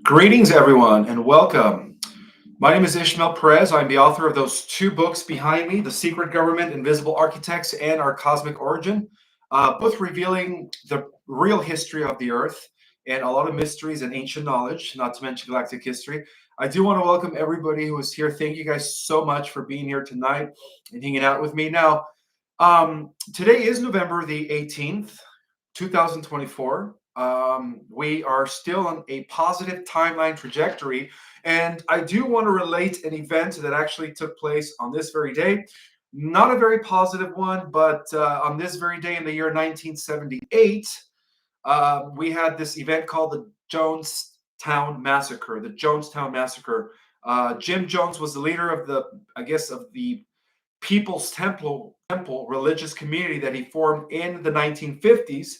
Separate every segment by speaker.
Speaker 1: Greetings, everyone, and welcome. My name is Ishmael Perez. I'm the author of those two books behind me, The Secret Government, Invisible Architects, and Our Cosmic Origin, both revealing the real history of the Earth and a lot of mysteries and ancient knowledge, not to mention galactic history. I do want to welcome everybody who is here. Thank you guys so much for being here tonight and hanging out with me. Now, today is November the 18th, 2024. We are still on a positive timeline trajectory. And I do want to relate an event that actually took place on this very day. Not a very positive one, but on this very day in the year 1978, we had this event called the Jonestown Massacre. The Jonestown Massacre. Jim Jones was the leader of the People's Temple religious community that he formed in the 1950s,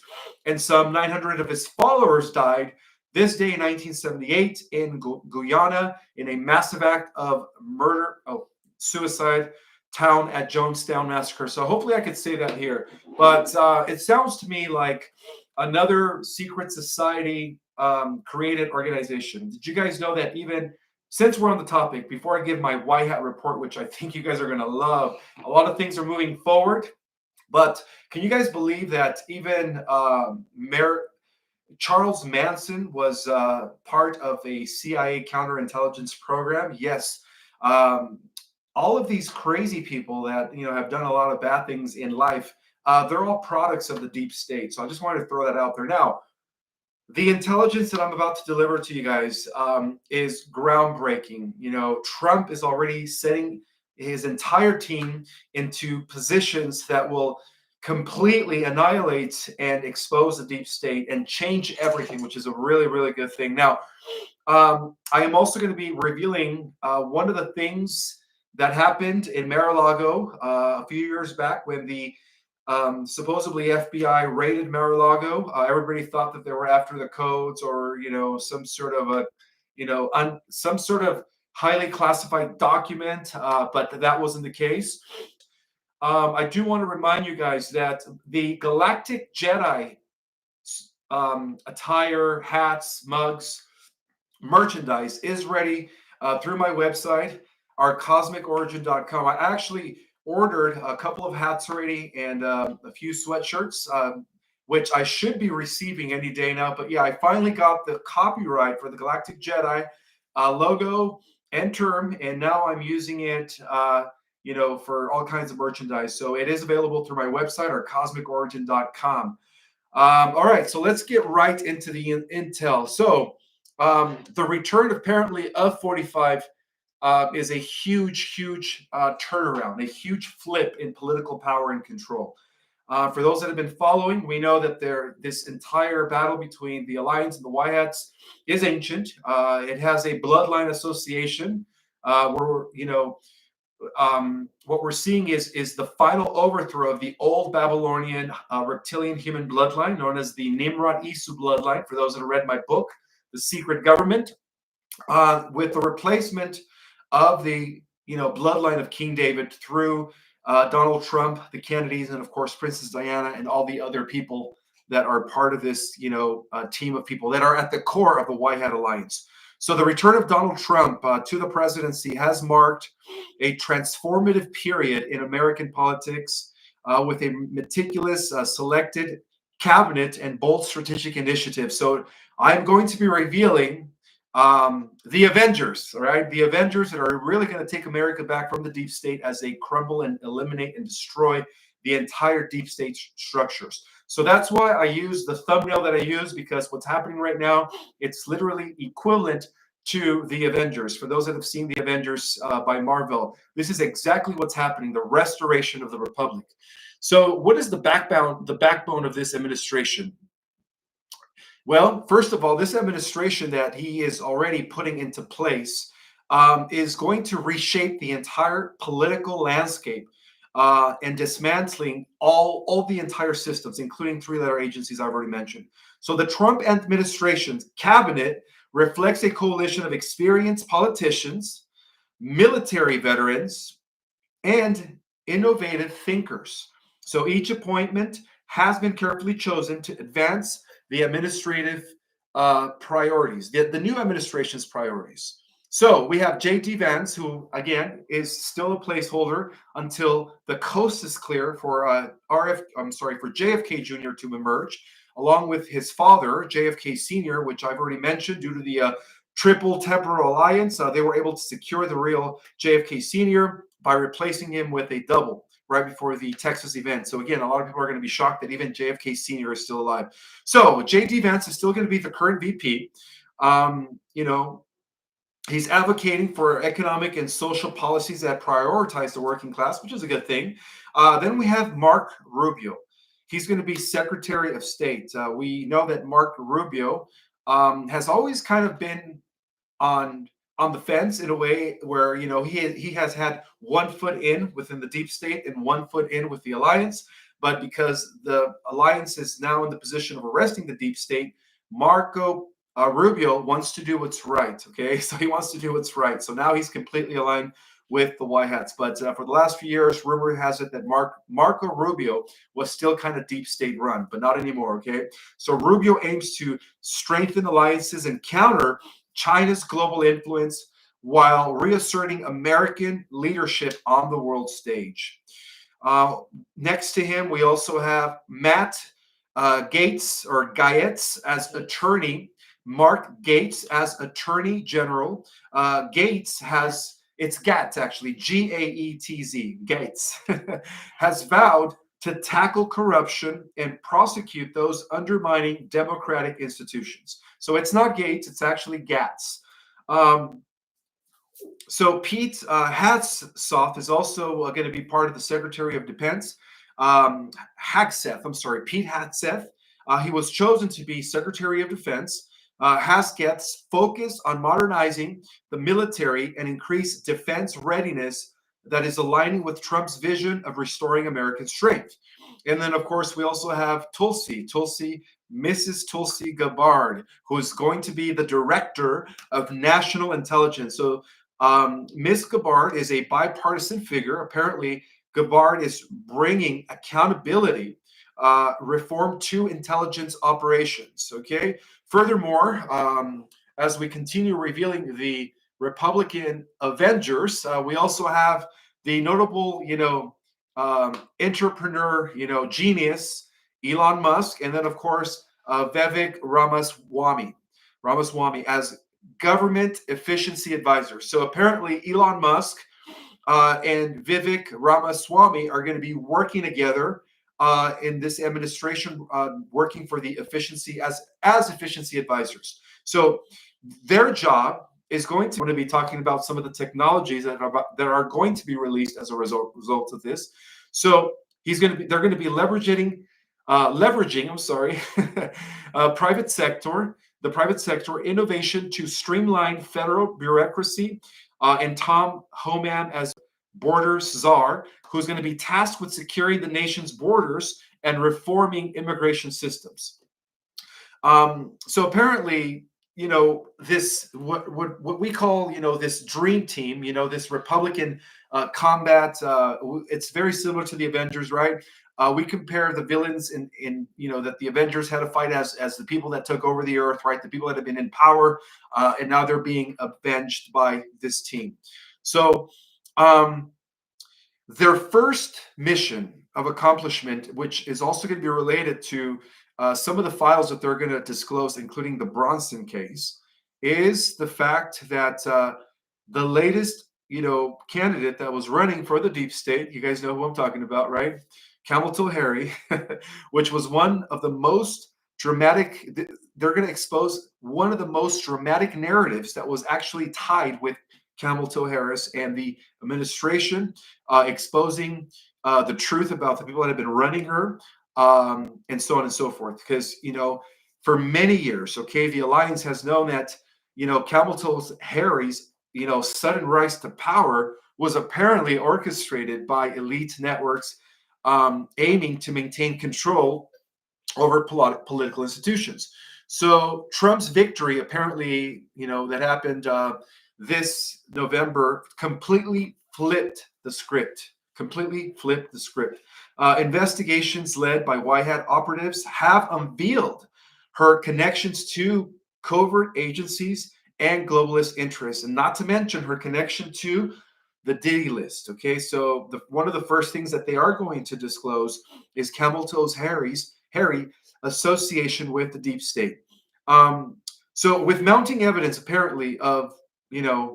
Speaker 1: and some 900 of his followers died this day in 1978 in Guyana in a massive act of murder, suicide town at Jonestown Massacre. So hopefully I could say that here, but it sounds to me like another secret society created organization. Did you guys know that even since we're on the topic, before I give my white hat report, which I think you guys are going to love, a lot of things are moving forward. But can you guys believe that even Charles Manson was part of a CIA counterintelligence program? Yes. All of these crazy people that have done a lot of bad things in life, they're all products of the deep state. So I just wanted to throw that out there. Now, the intelligence that I'm about to deliver to you guys is groundbreaking. Trump is already setting his entire team into positions that will completely annihilate and expose the deep state and change everything, which is a really, really good thing. Now, I am also going to be revealing one of the things that happened in Mar-a-Lago a few years back when the supposedly FBI raided Mar-a-Lago. Everybody thought that they were after the codes or some sort of some sort of highly classified document, but that wasn't the case. I do want to remind you guys that the Galactic Jedi attire, hats, mugs, merchandise is ready through my website, ourcosmicorigin.com. I actually ordered a couple of hats already and a few sweatshirts, which I should be receiving any day now. But yeah, I finally got the copyright for the Galactic Jedi logo and term, and now I'm using it, for all kinds of merchandise. So it is available through my website, ourcosmicorigin.com. All right, so let's get right into the intel. So the return apparently of 45 is a huge turnaround, a huge flip in political power and control. For those that have been following, we know that this entire battle between the Alliance and the White Hats is ancient. It has a bloodline association where, what we're seeing is the final overthrow of the old Babylonian reptilian human bloodline known as the Nimrod Isu bloodline, for those that have read my book, The Secret Government, with the replacement of the bloodline of King David through Donald Trump, the Kennedys, and of course Princess Diana and all the other people that are part of this team of people that are at the core of the White Hat Alliance. So the return of Donald Trump to the presidency has marked a transformative period in American politics with a meticulous selected cabinet and bold strategic initiatives. So I'm going to be revealing the Avengers, all right? The Avengers that are really going to take America back from the deep state as they crumble and eliminate and destroy the entire deep state structures. So that's why I use the thumbnail that I use, because what's happening right now, it's literally equivalent to the Avengers. For those that have seen the Avengers by Marvel, this is exactly what's happening, the restoration of the Republic. So what is the backbone of this administration? Well, first of all, this administration that he is already putting into place is going to reshape the entire political landscape and dismantling all the entire systems, including three-letter agencies I've already mentioned. So the Trump administration's cabinet reflects a coalition of experienced politicians, military veterans, and innovative thinkers. So each appointment has been carefully chosen to advance the administrative priorities, the new administration's priorities. So we have J.D. Vance, who again is still a placeholder until the coast is clear for for JFK Jr. to emerge, along with his father JFK Sr., which I've already mentioned. Due to the Triple Temporal Alliance, they were able to secure the real JFK Sr. by replacing him with a double right before the Texas event. So again, a lot of people are going to be shocked that even JFK Sr. is still alive. So J.D. Vance is still going to be the current VP. You know, he's advocating for economic and social policies that prioritize the working class, which is a good thing. Then we have Mark Rubio. He's going to be Secretary of State. We know that Mark Rubio has always kind of been on the fence in a way where he has had one foot in within the deep state and one foot in with the alliance. But because the alliance is now in the position of arresting the deep state, Marco Rubio wants to do what's right. Okay, so he wants to do what's right. So now he's completely aligned with the White Hats. But for the last few years, rumor has it that Marco Rubio was still kind of deep state run, but not anymore. Okay, so Rubio aims to strengthen alliances and counter China's global influence while reasserting American leadership on the world stage. Next to him, we also have Matt Gaetz or Gaetz as attorney, Mark Gaetz as attorney general. Gaetz has, it's Gatz actually, Gaetz, Gaetz, has vowed to tackle corruption and prosecute those undermining democratic institutions. So it's not Gates, it's actually Gatz. So Pete Hegseth is also going to be part of the Secretary of Defense. Pete Hegseth. He was chosen to be Secretary of Defense. Heskett's focus on modernizing the military and increase defense readiness that is aligning with Trump's vision of restoring American strength. And then, of course, we also have Mrs. Tulsi Gabbard, who is going to be the Director of National Intelligence. So Ms. Gabbard is a bipartisan figure. Apparently, Gabbard is bringing accountability, reform to intelligence operations. Okay. Furthermore, as we continue revealing the Republican Avengers, we also have the notable, entrepreneur, genius, Elon Musk, and then of course Vivek Ramaswamy as government efficiency advisor. So apparently Elon Musk and Vivek Ramaswamy are going to be working together in this administration, working for the efficiency as efficiency advisors. So their job is going to be talking about some of the technologies that are going to be released as a result of this. So they're going to be leveraging the private sector innovation to streamline federal bureaucracy, and Tom Homan as borders czar, who's going to be tasked with securing the nation's borders and reforming immigration systems. So apparently, this what we call this dream team, this Republican combat. It's very similar to the Avengers, right? We compare the villains in that the Avengers had to fight as the people that took over the earth, right? The people that have been in power, and now they're being avenged by this team. So their first mission of accomplishment, which is also going to be related to some of the files that they're going to disclose, including the Bronson case, is the fact that the latest, candidate that was running for the deep state, you guys know who I'm talking about, right? Camel Toe Harry, which was one of the most dramatic, they're going to expose one of the most dramatic narratives that was actually tied with Camel Toe Harris and the administration, exposing the truth about the people that have been running her, and so on and so forth. Because, for many years, okay, the alliance has known that, Camel Toe Harry's, sudden rise to power was apparently orchestrated by elite networks, aiming to maintain control over political institutions. So Trump's victory, apparently, that happened this November, completely flipped the script. Investigations led by White Hat operatives have unveiled her connections to covert agencies and globalist interests, and not to mention her connection to the Diddy list. Okay, so one of the first things that they are going to disclose is Camel Toes Harry association with the deep state. Um, so with mounting evidence apparently of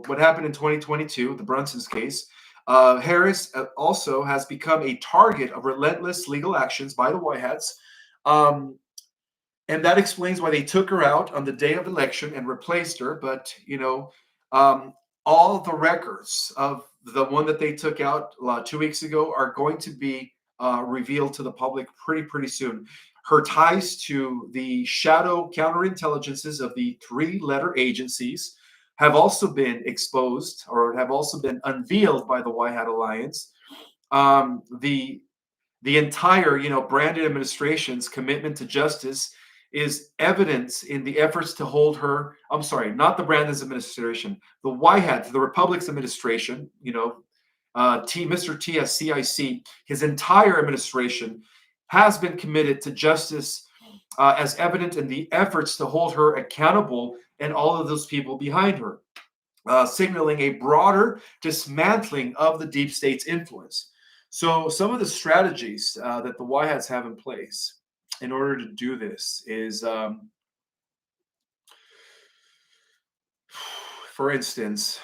Speaker 1: what happened in 2022, the Brunson's case, Harris also has become a target of relentless legal actions by the White Hats. And that explains why they took her out on the day of election and replaced her. But um, all the records of the one that they took out 2 weeks ago are going to be revealed to the public pretty soon. Her ties to the shadow counterintelligences of the three-letter agencies have also been exposed or have also been unveiled by the White Hat Alliance. The entire, Brandon administration's commitment to justice is evidence in the efforts to hold her. I'm sorry, not the Brandon's administration, the White Hat, the Republic's administration. Mr. TSCIC, his entire administration has been committed to justice, as evident in the efforts to hold her accountable and all of those people behind her, signaling a broader dismantling of the deep state's influence. So some of the strategies that the White Hats have in place in order to do this is, for instance,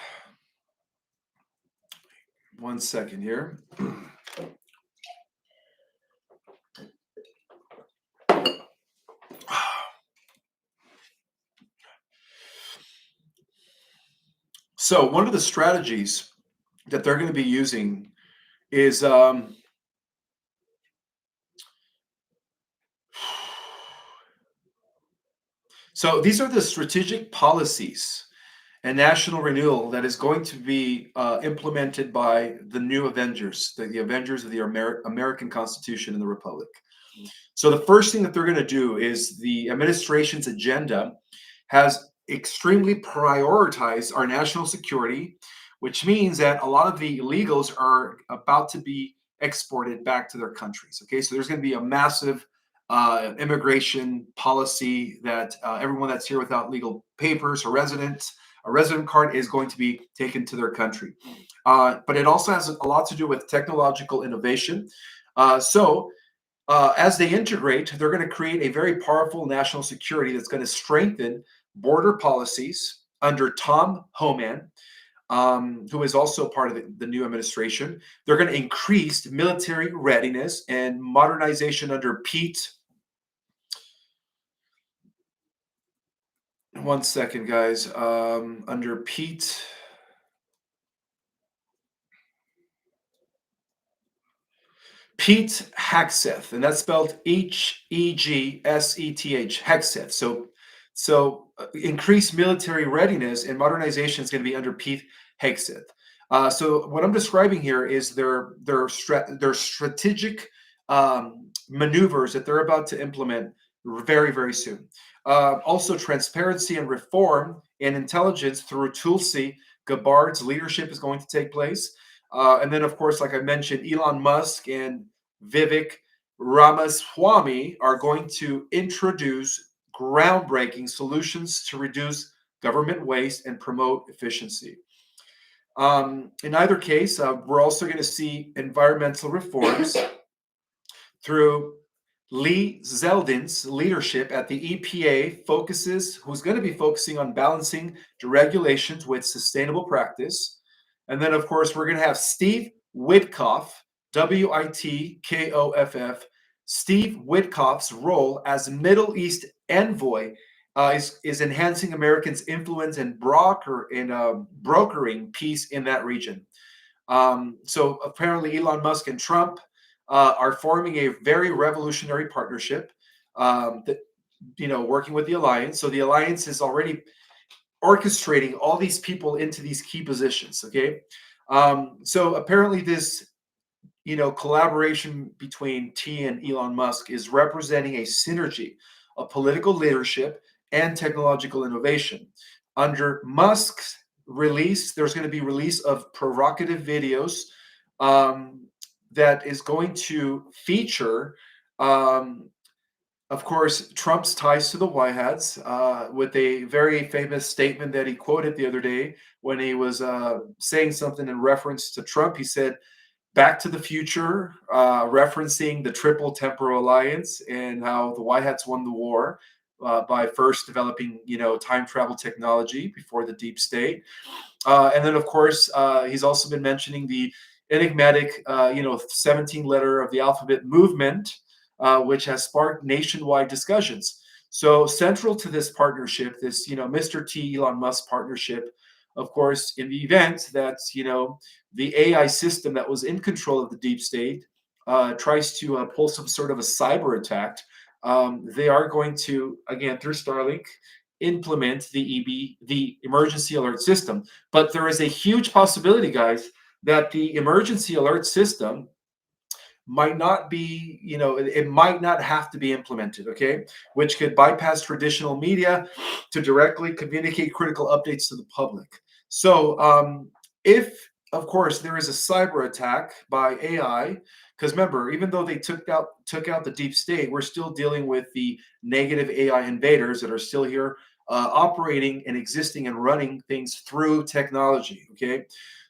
Speaker 1: one second here. So one of the strategies that they're going to be using is so these are the strategic policies and national renewal that is going to be implemented by the new Avengers, the Avengers of the American Constitution and the Republic. So the first thing that they're going to do is the administration's agenda has extremely prioritized our national security, which means that a lot of the illegals are about to be exported back to their countries. Okay, so there's going to be a massive immigration policy that everyone that's here without legal papers or a resident card is going to be taken to their country. But it also has a lot to do with technological innovation. As they integrate, they're going to create a very powerful national security that's going to strengthen border policies under Tom Homan, who is also part of the new administration. They're going to increase military readiness and modernization under Pete. One second, guys. Under Pete. Pete Hegseth, and that's spelled Hegseth, Hegseth. So increased military readiness and modernization is going to be under Pete Hegseth. So what I'm describing here is their strategic maneuvers that they're about to implement very soon. Also, transparency and reform and intelligence through Tulsi Gabbard's leadership is going to take place. And then, of course, like I mentioned, Elon Musk and Vivek Ramaswamy are going to introduce groundbreaking solutions to reduce government waste and promote efficiency. In either case, we're also going to see environmental reforms through Lee Zeldin's leadership at the EPA, who's going to be focusing on balancing deregulations with sustainable practice. And then, of course, we're going to have Steve Witkoff, Witkoff. Steve Witkoff's role as Middle East envoy is enhancing Americans' influence and brokering peace in that region. So apparently, Elon Musk and Trump are forming a very revolutionary partnership that, working with the alliance. So the alliance is already orchestrating all these people into these key positions. Okay. So apparently this, collaboration between T and Elon Musk is representing a synergy of political leadership and technological innovation. Under Musk's release, there's going to be release of provocative videos that is going to feature Of course, Trump's ties to the White Hats, with a very famous statement that he quoted the other day when he was saying something in reference to Trump. He said, Back to the Future, referencing the Triple Temporal Alliance and how the White Hats won the war by first developing, time travel technology before the deep state. And then, of course, he's also been mentioning the enigmatic, 17 letter of the alphabet movement, which has sparked nationwide discussions. So, central to this partnership, this, Mr. T Elon Musk partnership, of course, in the event that, the AI system that was in control of the deep state tries to pull some sort of a cyber attack, they are going to, again, through Starlink, implement the emergency alert system. But there is a huge possibility, guys, that the emergency alert system might not be, it might not have to be implemented, okay? Which could bypass traditional media to directly communicate critical updates to the public. So, if, of course, there is a cyber attack by AI, because remember, even though they took out the deep state, we're still dealing with the negative AI invaders that are still here, operating and existing and running things through technology. Okay,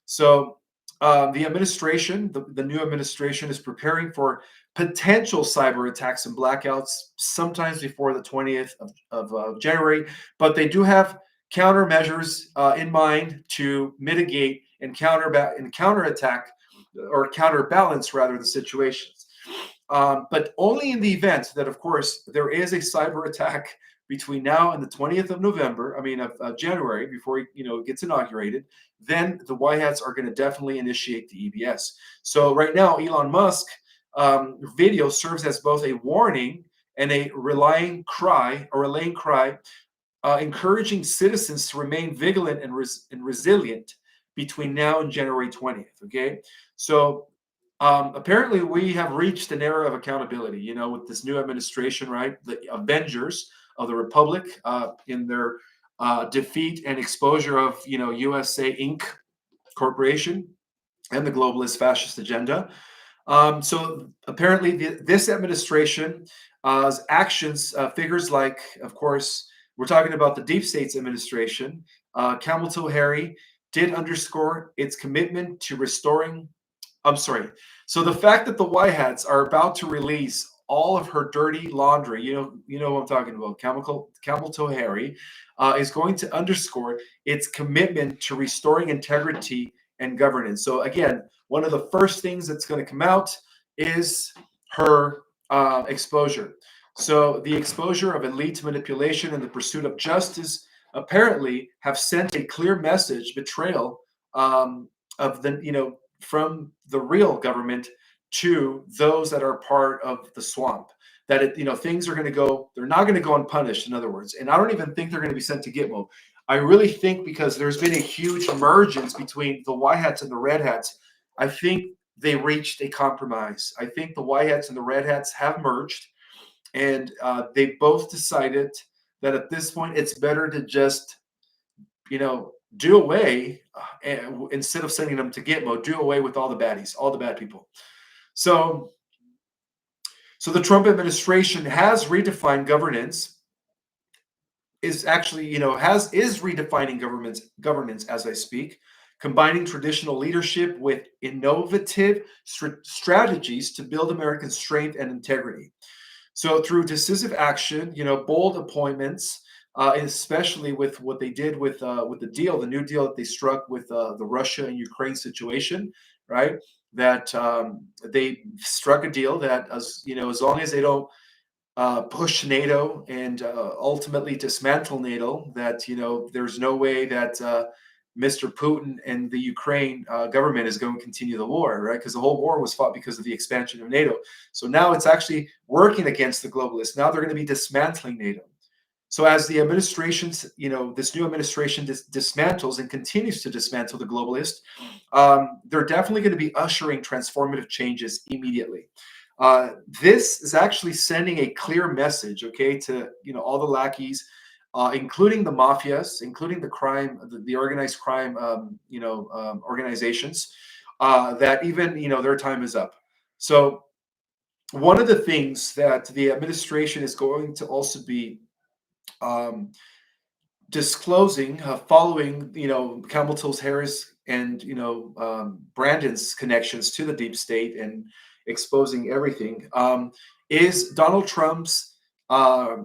Speaker 1: so the administration, the new administration, is preparing for potential cyber attacks and blackouts sometimes before the 20th of January, but they do have countermeasures in mind to mitigate and counterattack or counterbalance rather the situations. But only in the event that, of course, there is a cyber attack between now and the 20th of November, I mean of January, before it gets inaugurated, then the White Hats are going to definitely initiate the EBS. So right now, Elon Musk video serves as both a warning and a relaying cry, encouraging citizens to remain vigilant and resilient between now and January 20th. Okay, so apparently we have reached an era of accountability. With this new administration, right? The Avengers of the Republic, in their defeat and exposure of USA Inc. Corporation and the globalist fascist agenda. So apparently, this administration actions, figures like, of course, we're talking about the deep states administration. Camel Toe Harry did underscore its commitment to restoring. I'm sorry. So the fact that the White Hats are about to release all of her dirty laundry, what I'm talking about. Camel Toe Harry is going to underscore its commitment to restoring integrity and governance. So again, one of the first things that's going to come out is her exposure. So the exposure of elite manipulation and the pursuit of justice apparently have sent a clear message betrayal of the from the real government to those that are part of the swamp. That things are going to go, they're not going to go unpunished, in other words. And I don't even think they're going to be sent to Gitmo. I really think because there's been a huge emergence between the White Hats and the Red Hats, I think they reached a compromise. I think the White Hats and the Red Hats have merged, and they both decided that at this point it's better to just, do away, instead of sending them to Gitmo, do away with all the baddies, all the bad people. So, the Trump administration has redefined governance. Is actually, is redefining governance as I speak, combining traditional leadership with innovative strategies to build American strength and integrity. So through decisive action, bold appointments, especially with what they did with the new deal that they struck with the Russia and Ukraine situation, right? That they struck a deal that, as long as they don't push NATO and ultimately dismantle NATO, that there's no way that Mr. Putin and the Ukraine government is going to continue the war, right? Because the whole war was fought because of the expansion of NATO. So now it's actually working against the globalists. Now they're going to be dismantling NATO. So as the administration's, this new administration dismantles and continues to dismantle the globalist, they're definitely going to be ushering transformative changes immediately. This is actually sending a clear message, okay, to all the lackeys, including the mafias, including the crime, the organized crime, organizations, that even their time is up. So one of the things that the administration is going to also be um, disclosing, following, Camel Toes Harris and, Brandon's connections to the deep state and exposing everything, is Donald Trump's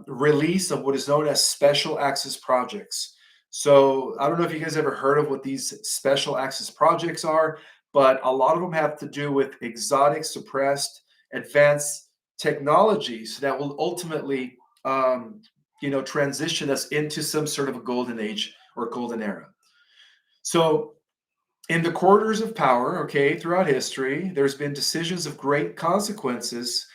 Speaker 1: release of what is known as special access projects. So I don't know if you guys ever heard of what these special access projects are, but a lot of them have to do with exotic, suppressed, advanced technologies that will ultimately transition us into some sort of a golden age or golden era. So, in the corridors of power, okay, throughout history, there's been decisions of great consequences,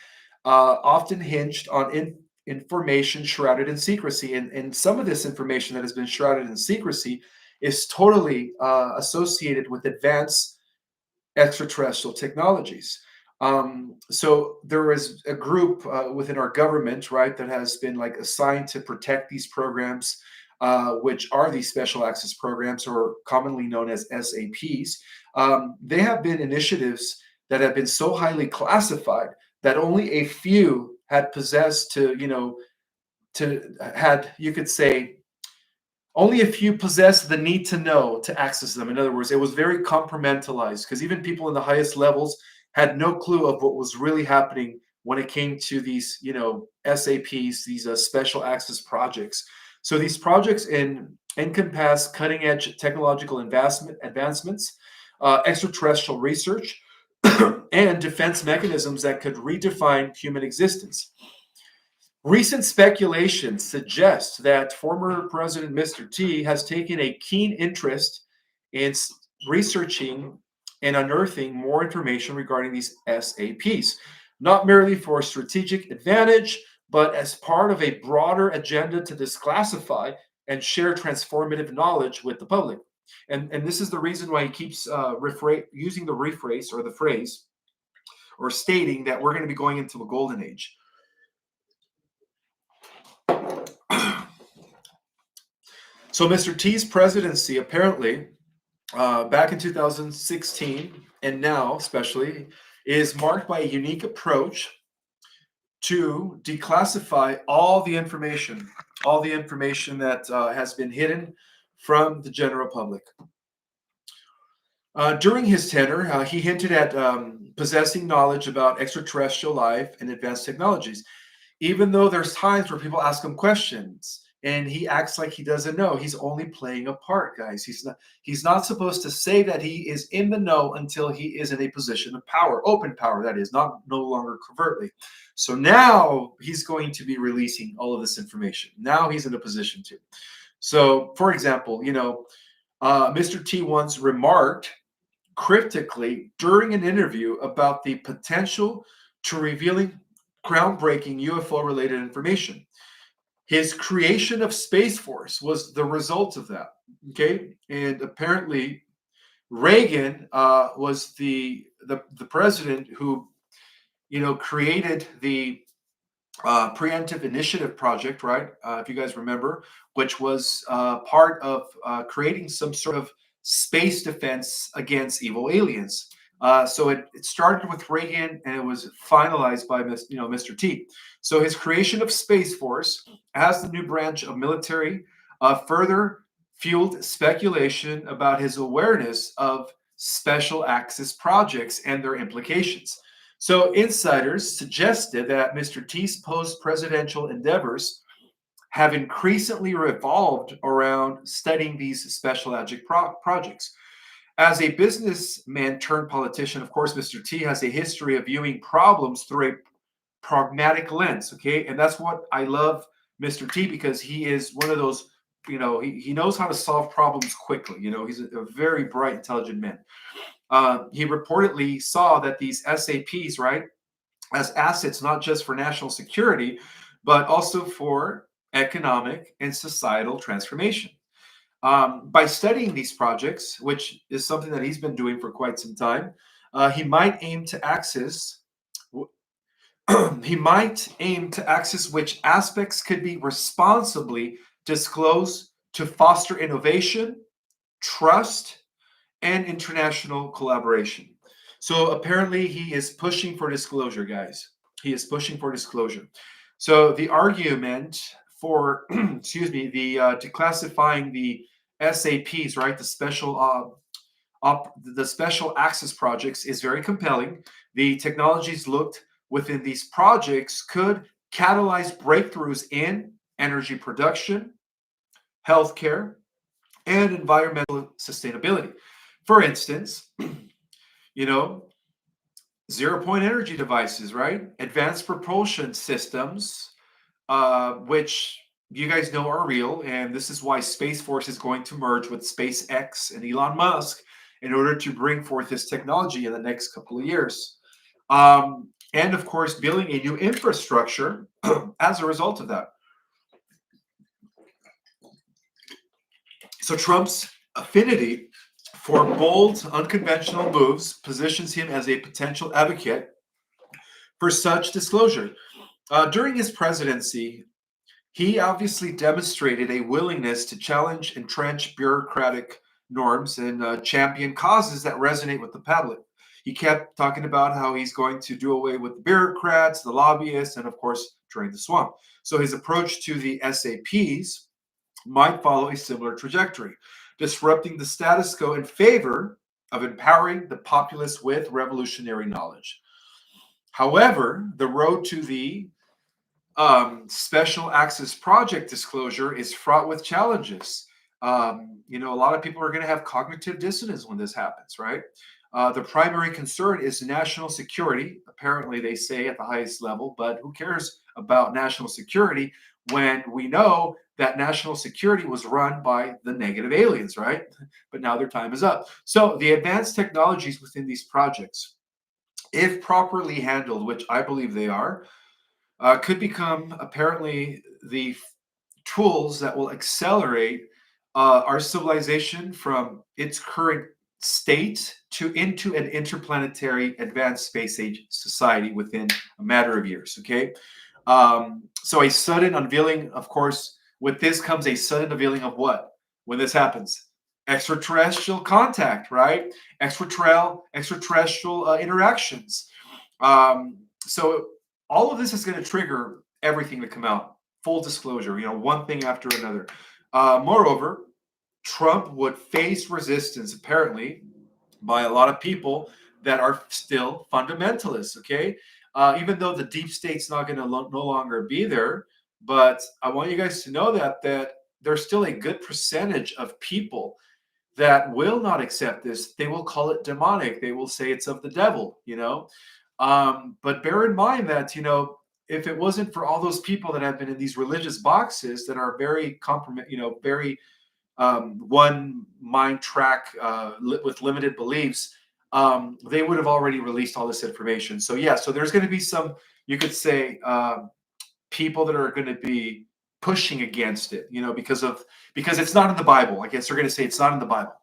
Speaker 1: often hinged on information shrouded in secrecy. And some of this information that has been shrouded in secrecy is totally associated with advanced extraterrestrial technologies. So there is a group within our government, right, that has been like assigned to protect these programs, which are these special access programs, or commonly known as SAPs. They have been initiatives that have been so highly classified that only a few had possessed had, you could say, only a few possess the need to know to access them. In other words, it was very compartmentalized because even people in the highest levels had no clue of what was really happening when it came to these, SAPs, these special access projects. So these projects encompass cutting edge technological advancements, extraterrestrial research, and defense mechanisms that could redefine human existence. Recent speculation suggests that former President Mr. T has taken a keen interest in researching and unearthing more information regarding these SAPs, not merely for strategic advantage, but as part of a broader agenda to disclassify and share transformative knowledge with the public. And this is the reason why he keeps using the rephrase or the phrase or stating that we're going to be going into a golden age. So Mr. T's presidency, apparently, back in 2016 and now especially, is marked by a unique approach to declassify all the information that has been hidden from the general public. During his tenure, he hinted at possessing knowledge about extraterrestrial life and advanced technologies, even though there's times where people ask him questions and he acts like he doesn't know. He's only playing a part, guys. He's not supposed to say that he is in the know until he is in a position of power, open power, that is, not no longer covertly. So now he's going to be releasing all of this information. Now he's in a position to. So, for example, Mr. T once remarked cryptically during an interview about the potential to revealing groundbreaking UFO related information. His creation of Space Force was the result of that. Okay. And apparently, Reagan was the president who, created the preemptive initiative project, right? If you guys remember, which was part of creating some sort of space defense against evil aliens. So it started with Reagan and it was finalized by Mr. T. So his creation of Space Force as the new branch of military further fueled speculation about his awareness of special access projects and their implications. So insiders suggested that Mr. T's post-presidential endeavors have increasingly revolved around studying these special projects. As a businessman turned politician, of course, Mr. T has a history of viewing problems through a pragmatic lens, okay? And that's what I love Mr. T, because he is one of those, he knows how to solve problems quickly. He's a very bright, intelligent man. He reportedly saw that these SAPs, right, as assets not just for national security, but also for economic and societal transformation. By studying these projects, which is something that he's been doing for quite some time, he might aim to access which aspects could be responsibly disclosed to foster innovation, trust, and international collaboration. So apparently he is pushing for disclosure, guys. He is pushing for disclosure. So the argument for, excuse me, the declassifying the SAPs, right, the special access projects is very compelling. The technologies looked within these projects could catalyze breakthroughs in energy production, healthcare, and environmental sustainability. For instance, you know, zero point energy devices, right? Advanced propulsion systems, which you guys know are real. And this is why Space Force is going to merge with SpaceX and Elon Musk in order to bring forth this technology in the next couple of years. And of course, building a new infrastructure as a result of that. So Trump's affinity for bold, unconventional moves positions him as a potential advocate for such disclosure. During his presidency, he obviously demonstrated a willingness to challenge entrenched bureaucratic norms and champion causes that resonate with the public. He kept talking about how he's going to do away with the bureaucrats, the lobbyists, and of course, drain the swamp. So his approach to the SAPs might follow a similar trajectory, disrupting the status quo in favor of empowering the populace with revolutionary knowledge. However, the road to the special access project disclosure is fraught with challenges. A lot of people are going to have cognitive dissonance when this happens, right? The primary concern is national security. Apparently, they say at the highest level, but who cares about national security when we know that national security was run by the negative aliens, right? But now their time is up. So the advanced technologies within these projects, if properly handled, which I believe they are, could become apparently the tools that will accelerate our civilization from its current state to into an interplanetary advanced space age society within a matter of years. Okay, so a sudden unveiling, of course, with this comes a sudden unveiling of what when this happens. Extraterrestrial contact, right? Extraterrestrial interactions. So all of this is going to trigger everything to come out. Full disclosure, one thing after another. Moreover, Trump would face resistance, apparently, by a lot of people that are still fundamentalists, okay? Even though the deep state's not going to no longer be there, but I want you guys to know that there's still a good percentage of people that will not accept this. They will call it demonic. They will say it's of the devil. But bear in mind that, if it wasn't for all those people that have been in these religious boxes that are very very one mind track with limited beliefs, they would have already released all this information. So yeah, so there's going to be some, you could say, people that are going to be pushing against it, because it's not in the Bible. I guess they're going to say it's not in the Bible.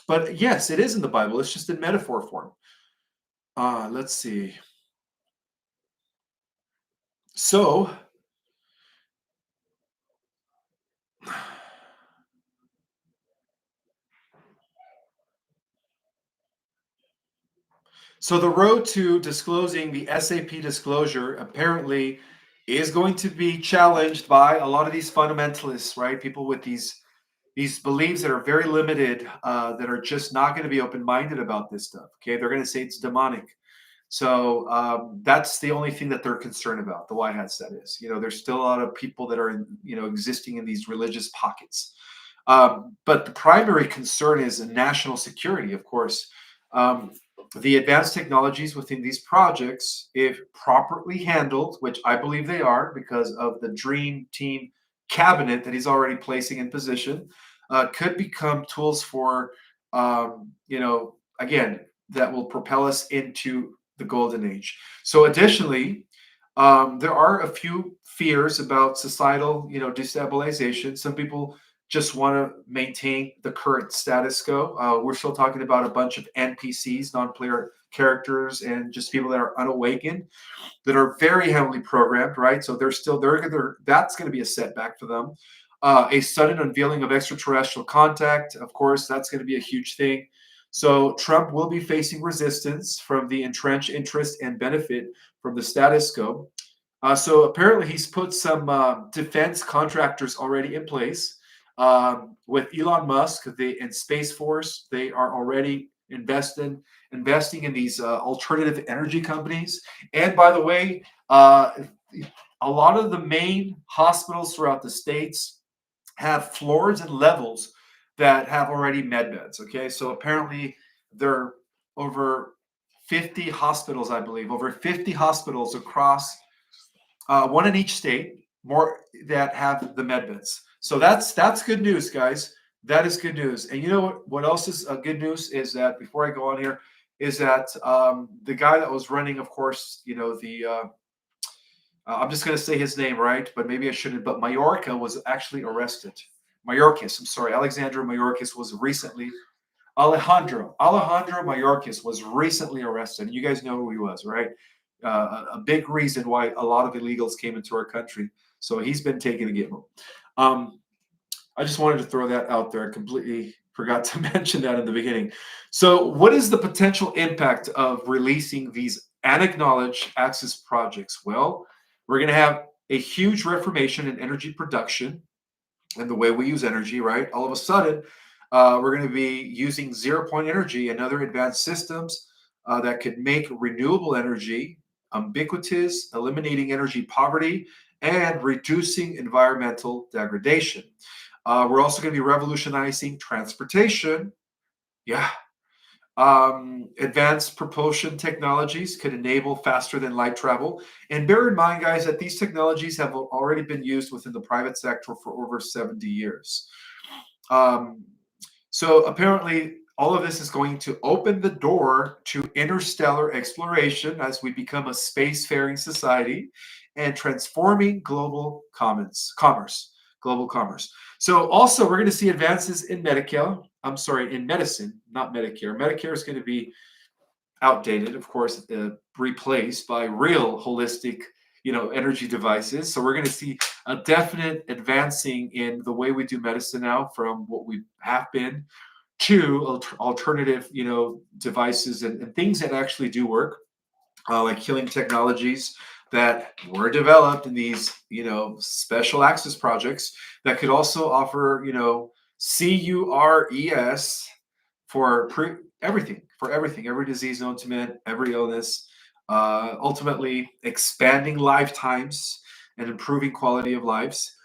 Speaker 1: But yes, it is in the Bible. It's just in metaphor form. Let's see. So the road to disclosing the SAP disclosure apparently is going to be challenged by a lot of these fundamentalists, right? People with these beliefs that are very limited, that are just not going to be open-minded about this stuff. Okay, they're going to say it's demonic. So that's the only thing that they're concerned about. The White Hats, that is. There's still a lot of people that are, existing in these religious pockets. But the primary concern is national security, of course. The advanced technologies within these projects, if properly handled, which I believe they are because of the Dream Team cabinet that he's already placing in position, could become tools for, again, that will propel us into the golden age. So additionally, there are a few fears about societal, destabilization. Some people just want to maintain the current status quo. We're still talking about a bunch of NPCs, non-player characters, and just people that are unawakened, that are very heavily programmed, right? So that's going to be a setback for them. A sudden unveiling of extraterrestrial contact, of course, that's going to be a huge thing. So Trump will be facing resistance from the entrenched interest and benefit from the status quo. So apparently, he's put some defense contractors already in place. With Elon Musk, and Space Force, they are already investing in these alternative energy companies. And by the way, a lot of the main hospitals throughout the states have floors and levels that have already med beds. Okay, so apparently there are over 50 hospitals, I believe, over 50 hospitals across one in each state, more that have the med beds. So that's good news, guys. That is good news. And you know what else is good news is that before I go on here, is that the guy that was running, of course, the I'm just going to say his name, right? But maybe I shouldn't. But Mayorkas was actually arrested. Mayorkas, I'm sorry, Alexandra Mayorkas was recently Alejandro Mayorkas was recently arrested. And you guys know who he was, right? A big reason why a lot of illegals came into our country. So he's been taken to get home. I just wanted to throw that out there. I completely forgot to mention that in the beginning. So, what is the potential impact of releasing these unacknowledged access projects? Well, we're going to have a huge reformation in energy production and the way we use energy, right? All of a sudden, we're going to be using zero point energy and other advanced systems that could make renewable energy ubiquitous, eliminating energy poverty, and reducing environmental degradation. We're also going to be revolutionizing transportation. Yeah. Advanced propulsion technologies could enable faster than light travel. And bear in mind, guys, that these technologies have already been used within the private sector for over 70 years. So apparently, all of this is going to open the door to interstellar exploration as we become a spacefaring society and transforming global commerce. So also, we're going to see advances in Medicare. I'm sorry, in medicine, not Medicare. Medicare is going to be outdated, of course, replaced by real holistic, energy devices. So we're going to see a definite advancing in the way we do medicine now from what we have been to alternative, devices and things that actually do work, like healing technologies that were developed in these, special access projects that could also offer, CURES for everything, every disease known to man, every illness, ultimately expanding lifetimes and improving quality of lives.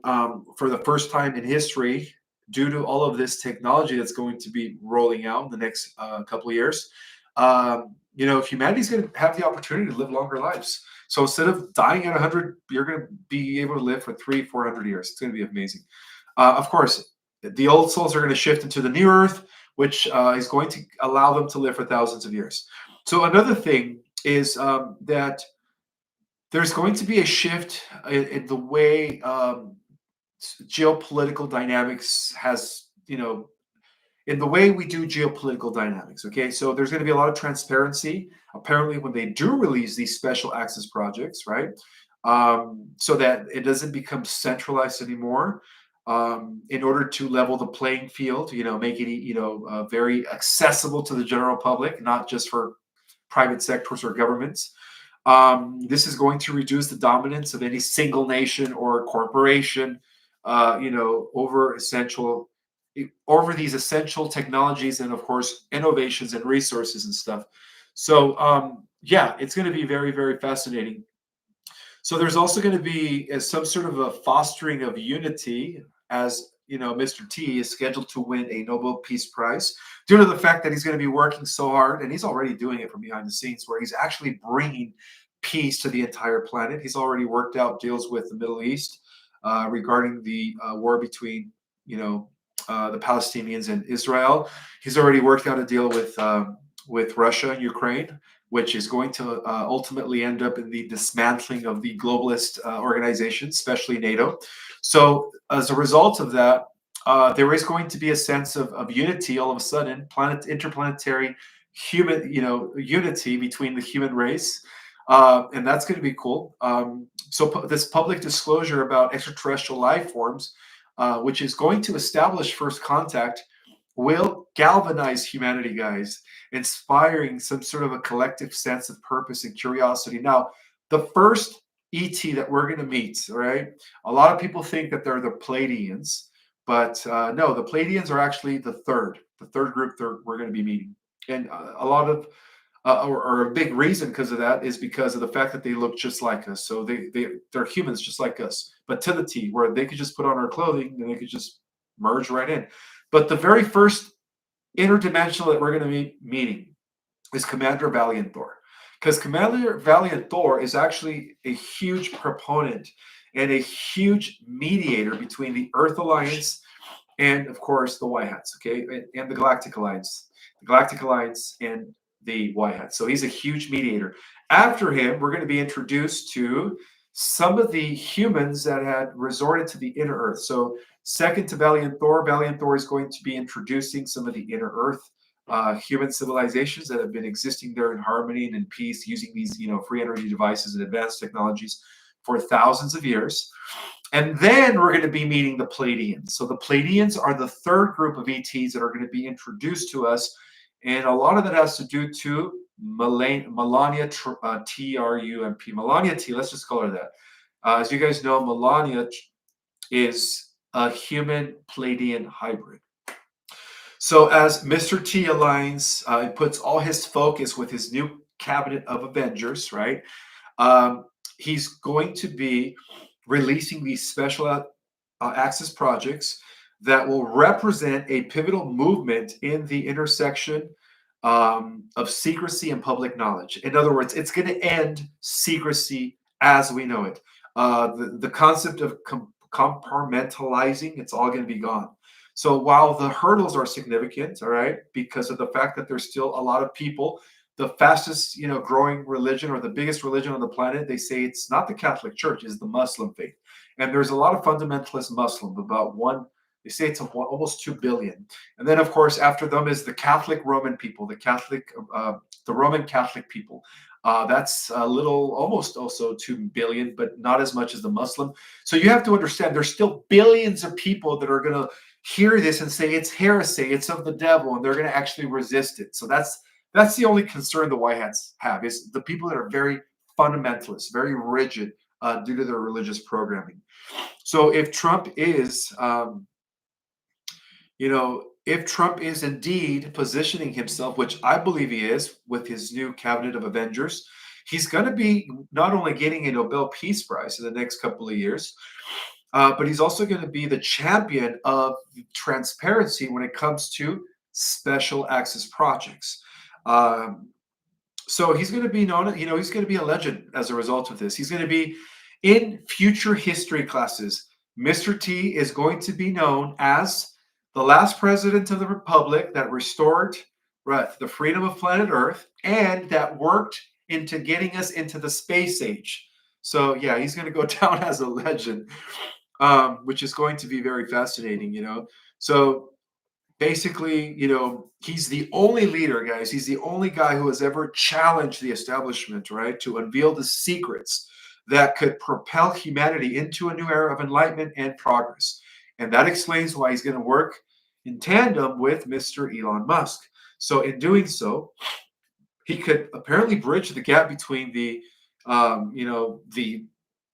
Speaker 1: For the first time in history, due to all of this technology that's going to be rolling out in the next couple of years, humanity's going to have the opportunity to live longer lives. So instead of dying at 100, you're going to be able to live for 300-400 years. It's going to be amazing. Of course, the old souls are going to shift into the new earth, which is going to allow them to live for thousands of years. So another thing is that there's going to be a shift in the way geopolitical dynamics has, in the way we do geopolitical dynamics. Okay, so there's going to be a lot of transparency apparently when they do release these special access projects, right? So that it doesn't become centralized anymore. In order to level the playing field, make it very accessible to the general public, not just for private sectors or governments. This is going to reduce the dominance of any single nation or corporation, over these essential technologies and, of course, innovations and resources and stuff. So, yeah, it's going to be very, very fascinating. So there's also going to be some sort of a fostering of unity, as Mr. T is scheduled to win a Nobel Peace Prize due to the fact that he's going to be working so hard, and he's already doing it from behind the scenes, where he's actually bringing peace to the entire planet. He's already worked out deals with the Middle East regarding the war between, the Palestinians and Israel. He's already worked out a deal with Russia and Ukraine, which is going to ultimately end up in the dismantling of the globalist organizations, especially NATO. So as a result of that, there is going to be a sense of unity all of a sudden, interplanetary human, unity between the human race. And that's going to be cool. So this public disclosure about extraterrestrial life forms, which is going to establish first contact will galvanize humanity, guys, inspiring some sort of a collective sense of purpose and curiosity. Now, the first ET that we're going to meet, all right, a lot of people think that they're the Pleiadians, but no, the Pleiadians are actually the third group that we're going to be meeting. And a lot of or a big reason because of that is because of the fact that they look just like us. So they're humans just like us, but to the T, where they could just put on our clothing and they could just merge right in. But the very first interdimensional that we're going to be meeting is Commander Valiant Thor. Because Commander Valiant Thor is actually a huge proponent and a huge mediator between the Earth Alliance and, of course, the White Hats, okay, and the Galactic Alliance. The Galactic Alliance and the White Hats. So he's a huge mediator. After him, we're going to be introduced to some of the humans that had resorted to the inner Earth. So second to Valiant Thor is going to be introducing some of the inner Earth human civilizations that have been existing there in harmony and in peace, using these, free energy devices and advanced technologies for thousands of years. And then we're going to be meeting the Pleiadians. So the Pleiadians are the third group of ETs that are going to be introduced to us. And a lot of that has to do to Melania Trump. Melania T, let's just call her that. As you guys know, Melania is a human Pleiadian hybrid. So as Mr. T aligns, puts all his focus with his new cabinet of Avengers, right? He's going to be releasing these special access projects that will represent a pivotal movement in the intersection of secrecy and public knowledge. In other words, it's going to end secrecy as we know it. The concept of compartmentalizing, it's all going to be gone. So while the hurdles are significant, all right, because of the fact that there's still a lot of people, the fastest, growing religion or the biggest religion on the planet, they say it's not the Catholic Church, it's the Muslim faith. And there's a lot of fundamentalist Muslim, about they say it's almost 2 billion. And then, of course, after them is the Catholic Roman people, the Roman Catholic people. That's a little, almost also 2 billion, but not as much as the Muslim. So you have to understand there's still billions of people that are going to hear this and say it's heresy, it's of the devil, and they're going to actually resist it. So that's the only concern the White Hats have, is the people that are very fundamentalist, very rigid due to their religious programming. So if Trump is, if Trump is indeed positioning himself, which I believe he is with his new cabinet of Avengers, he's going to be not only getting a Nobel Peace Prize in the next couple of years, but he's also going to be the champion of transparency when it comes to special access projects. So he's going to be known, he's going to be a legend as a result of this. He's going to be in future history classes. Mr. T is going to be known as the last president of the Republic that restored the freedom of planet Earth and that worked into getting us into the space age. So yeah, he's going to go down as a legend, which is going to be very fascinating, So basically, he's the only leader, guys. He's the only guy who has ever challenged the establishment, right, to unveil the secrets that could propel humanity into a new era of enlightenment and progress. And that explains why he's going to work in tandem with Mr. Elon Musk. So in doing so, he could apparently bridge the gap between the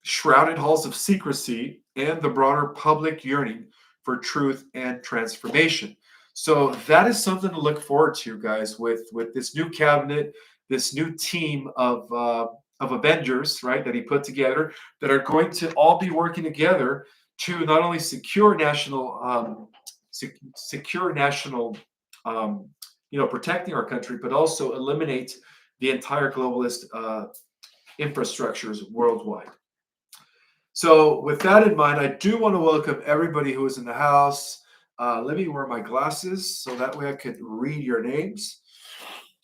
Speaker 1: shrouded halls of secrecy and the broader public yearning for truth and transformation. So that is something to look forward to, guys, with this new cabinet, this new team of Avengers, right, that he put together, that are going to all be working together to not only secure national, protecting our country, but also eliminate the entire globalist infrastructures worldwide. So with that in mind, I do want to welcome everybody who is in the house. Let me wear my glasses so that way I could read your names.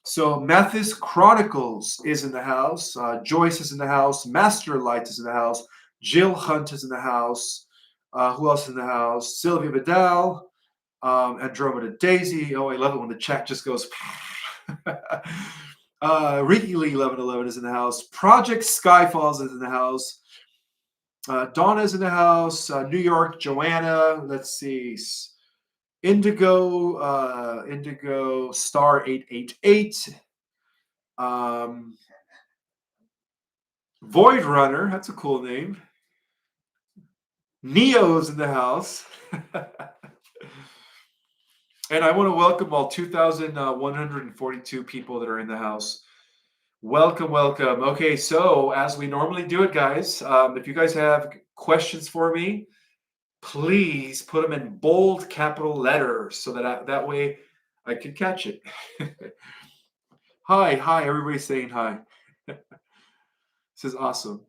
Speaker 1: So Mathis Chronicles is in the house. Joyce is in the house. Master Light is in the house. Jill Hunt is in the house. Who else is in the house? Sylvia Vidal. Andromeda Daisy. Oh, I love it when the chat just goes. Ricky Lee 1111 is in the house. Project Skyfalls is in the house. Donna is in the house. New York, Joanna. Let's see. Indigo star 888. Um, Void Runner, that's a cool name. Neo's in the house. And I want to welcome all 2,142 people that are in the house. Welcome, welcome. Okay, so as we normally do it, guys, if you guys have questions for me, please put them in bold capital letters so that way I can catch it. Hi, everybody's saying hi. This is awesome.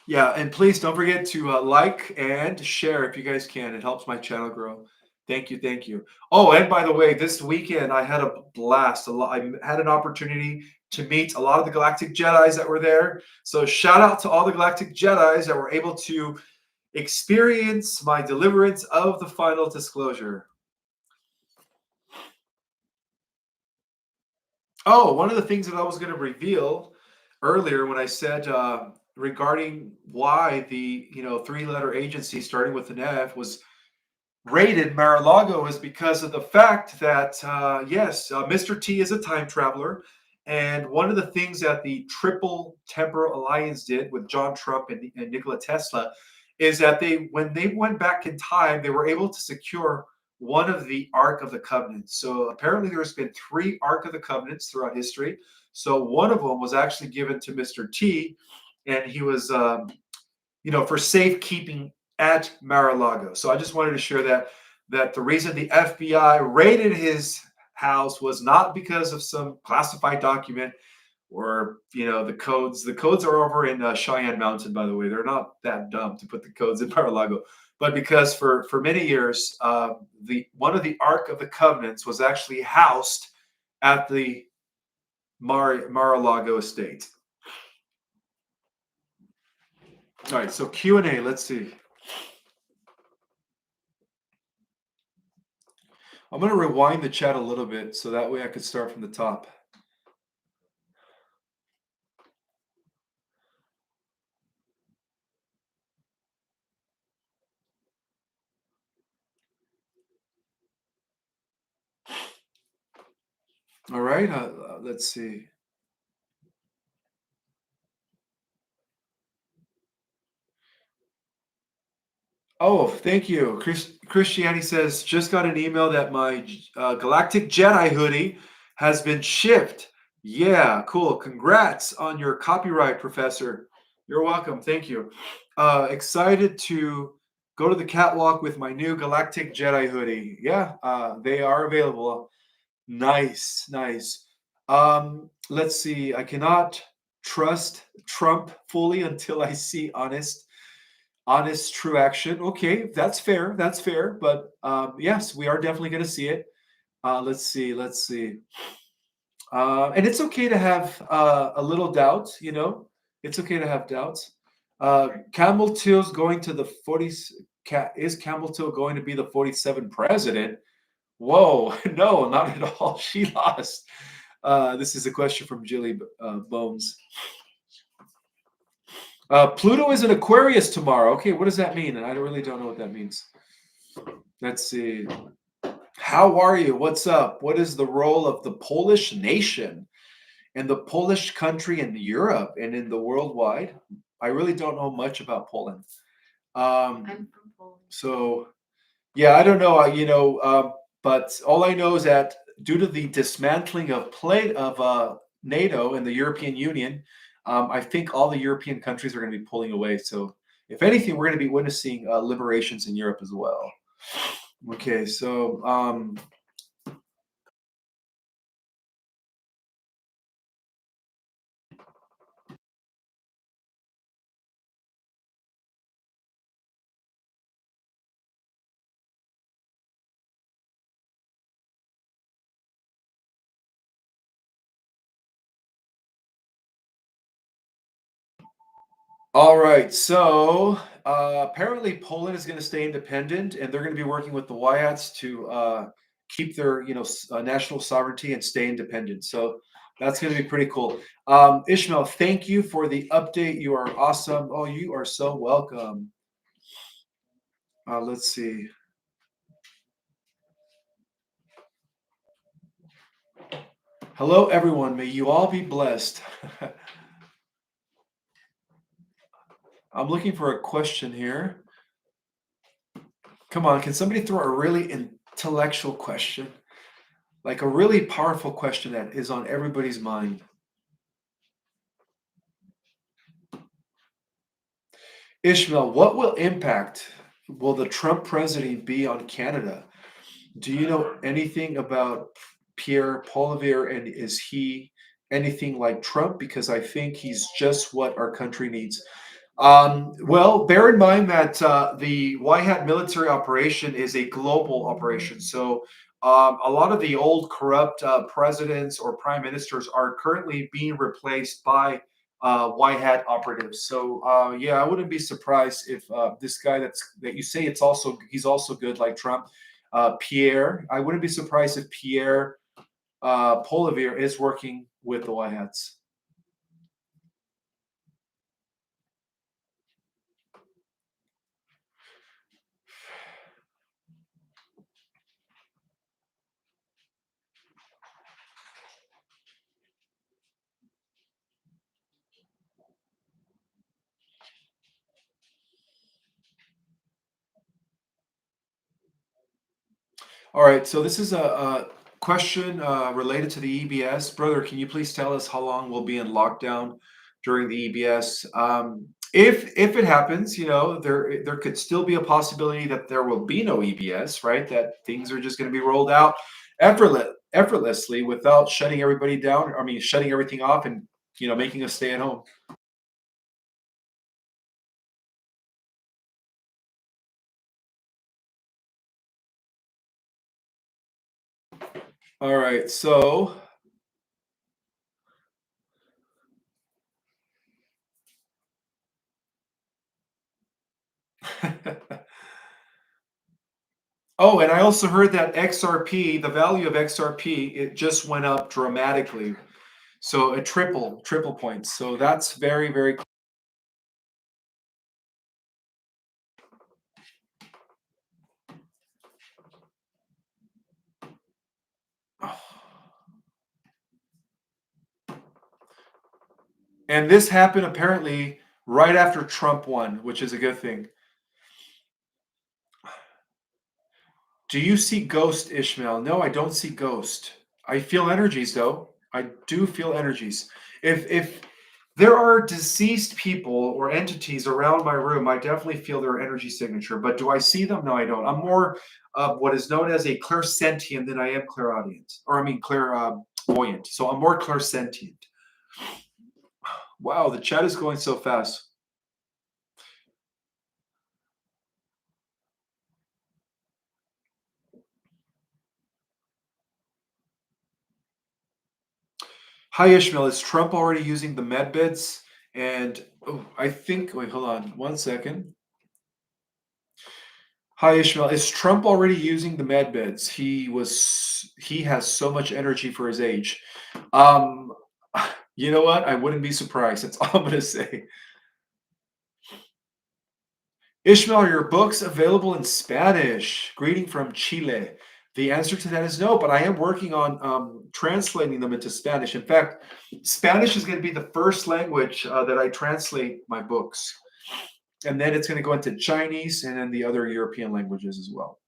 Speaker 1: Yeah, and please don't forget to like and share if you guys can. It helps my channel grow. Thank you, thank you. Oh, and by the way, this weekend I had a blast. I had an opportunity to meet a lot of the Galactic Jedis that were there. So shout out to all the Galactic Jedis that were able to experience my deliverance of the final disclosure. Oh, one of the things that I was going to reveal earlier when I said regarding why the three-letter agency starting with an F was rated Mar-a-Lago is because of the fact that yes, Mr. T is a time traveler, and one of the things that the Triple Temporal Alliance did with John Trump and Nikola Tesla is that when they went back in time, they were able to secure one of the Ark of the Covenant. So apparently, there's been three Ark of the Covenants throughout history. So one of them was actually given to Mr. T, and he was for safekeeping at Mar-a-Lago. So I just wanted to share that the reason the FBI raided his house was not because of some classified document or the codes. The codes are over in Cheyenne Mountain, by the way. They're not that dumb to put the codes in Mar-a-Lago, but because for many years, the one of the Ark of the Covenants was actually housed at the Mar-a-Lago estate. All right, so Q&A. Let's see. I'm going to rewind the chat a little bit so that way I could start from the top. All right, let's see. Oh, thank you. Christianity says, just got an email that my Galactic Jedi hoodie has been shipped. Yeah, cool. Congrats on your copyright, Professor. You're welcome. Thank you. Excited to go to the catwalk with my new Galactic Jedi hoodie. Yeah, they are available. Nice, nice. Let's see. I cannot trust Trump fully until I see honest, true action. Okay, that's fair. That's fair. But yes, we are definitely going to see it. Let's see. Let's see. And it's okay to have a little doubt. It's okay to have doubts. Camel Till's going to the 40s. Is Camel Till going to be the 47 president? Whoa, no, not at all. She lost. This is a question from Jilly Bones. Pluto is in Aquarius tomorrow. Okay, what does that mean? I really don't know what that means. Let's see. How are you? What's up? What is the role of the Polish nation and the Polish country in Europe and in the worldwide? I really don't know much about Poland.
Speaker 2: I'm from Poland.
Speaker 1: So, yeah, I don't know. But all I know is that due to the dismantling of NATO and the European Union, I think all the European countries are going to be pulling away. So, if anything, we're going to be witnessing liberations in Europe as well. Okay, so all right, so apparently Poland is going to stay independent, and they're going to be working with the Wyats to keep their, national sovereignty and stay independent. So that's going to be pretty cool. Ishmael, thank you for the update. You are awesome. Oh, you are so welcome. Let's see. Hello, everyone. May you all be blessed. I'm looking for a question here. Come on, can somebody throw a really intellectual question? Like a really powerful question that is on everybody's mind. Ishmael, what will impact will the Trump presidency be on Canada? Do you know anything about Pierre Poilievre, and is he anything like Trump? Because I think he's just what our country needs. Well, bear in mind that the White Hat military operation is a global operation. So a lot of the old corrupt presidents or prime ministers are currently being replaced by White Hat operatives. So yeah, I wouldn't be surprised if this guy that you say he's also good like Trump, Pierre. I wouldn't be surprised if Pierre Poilievre is working with the White Hats. All right, so this is a question related to the EBS. Brother, can you please tell us how long we'll be in lockdown during the EBS? If it happens, there could still be a possibility that there will be no EBS, right? That things are just going to be rolled out effortlessly without shutting everybody down. I mean, shutting everything off and making us stay at home. All right, so oh, and I also heard that XRP, the value of XRP, it just went up dramatically. So a triple points. So that's very, very. And this happened apparently right after Trump won, which is a good thing. Do you see Ghost, Ishmael? No, I don't see Ghost. I feel energies though. I do feel energies. If there are deceased people or entities around my room, I definitely feel their energy signature. But do I see them? No, I don't. I'm more of what is known as a clairsentient than I am clairaudient, or I mean clairvoyant. So I'm more clairsentient. Wow, the chat is going so fast. Hi, Ishmael. Is Trump already using the med beds? And I think, wait, hold on one second. Hi, Ishmael. Is Trump already using the med beds? He has so much energy for his age. Um, you know what? I wouldn't be surprised. That's all I'm gonna say. Ishmael, are your books available in Spanish? Greeting from Chile. The answer to that is no, but I am working on translating them into Spanish. In fact, Spanish is going to be the first language that I translate my books. And then it's going to go into Chinese and then the other European languages as well.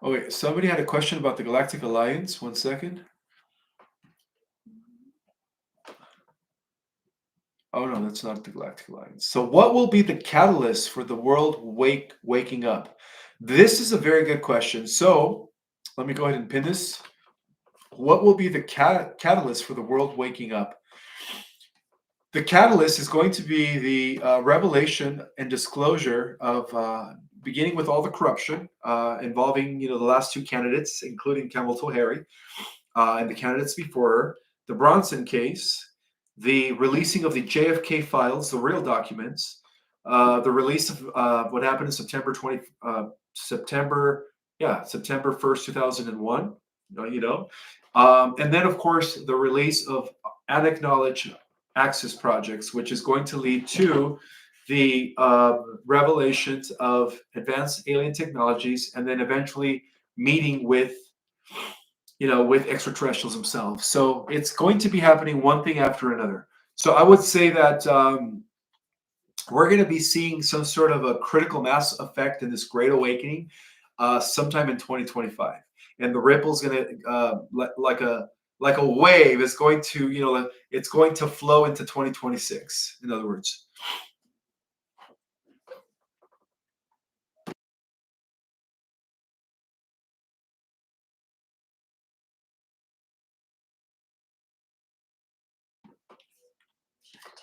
Speaker 1: Oh, wait, somebody had a question about the Galactic Alliance. One second. Oh no, that's not the Galactic Alliance. So what will be the catalyst for the world waking up? This is a very good question. So let me go ahead and pin this. What will be the catalyst for the world waking up? The catalyst is going to be the revelation and disclosure of beginning with all the corruption involving the last two candidates, including Kamala Harris and the candidates before her, the Bronson case, the releasing of the JFK files, the real documents, the release of what happened in September 1st, 2001, and then of course the release of unacknowledged Axis projects, which is going to lead to the revelations of advanced alien technologies, and then eventually meeting with with extraterrestrials themselves. So it's going to be happening one thing after another. So I would say that we're going to be seeing some sort of a critical mass effect in this great awakening sometime in 2025, and the ripple's going to like a wave is going to it's going to flow into 2026. In other words.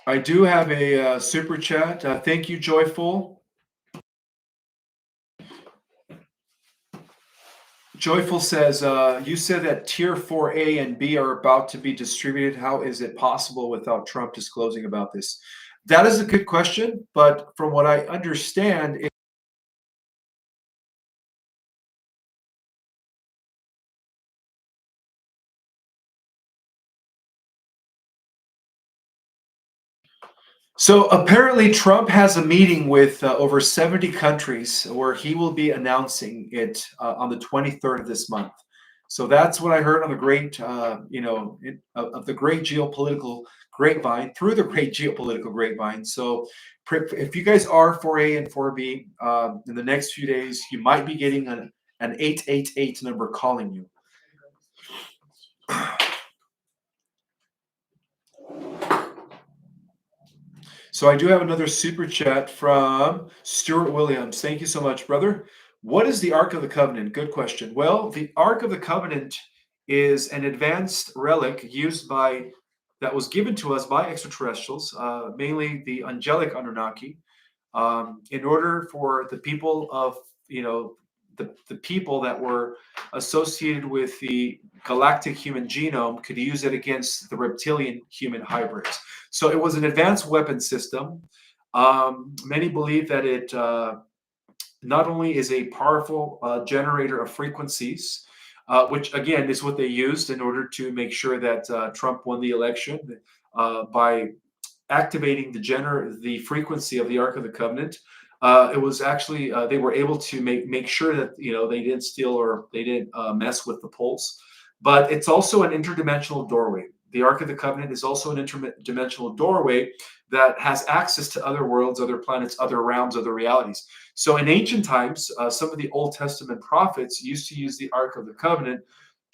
Speaker 1: I do have a super chat. Thank you, Joyful. Joyful says, you said that tier 4A and B are about to be distributed. How is it possible without Trump disclosing about this? That is a good question, but from what I understand, so apparently Trump has a meeting with over 70 countries where he will be announcing it on the 23rd of this month. So that's what I heard on the great, of the great geopolitical grapevine, through the great geopolitical grapevine. So if you guys are 4A and 4B, in the next few days, you might be getting an 888 number calling you. So I do have another super chat from Stuart Williams. Thank you so much, brother. What is the Ark of the Covenant? Good question. Well, the Ark of the Covenant is an advanced relic that was given to us by extraterrestrials, mainly the angelic Anunnaki, in order for the people of the people that were associated with the galactic human genome could use it against the reptilian human hybrids. So it was an advanced weapon system. Many believe that it not only is a powerful generator of frequencies, which again is what they used in order to make sure that Trump won the election by activating the frequency of the Ark of the Covenant. It was actually they were able to make sure that they didn't steal or they didn't mess with the pulse. But it's also an interdimensional doorway. The Ark of the Covenant is also an interdimensional doorway that has access to other worlds, other planets, other realms, other realities. So in ancient times, some of the Old Testament prophets used to use the Ark of the Covenant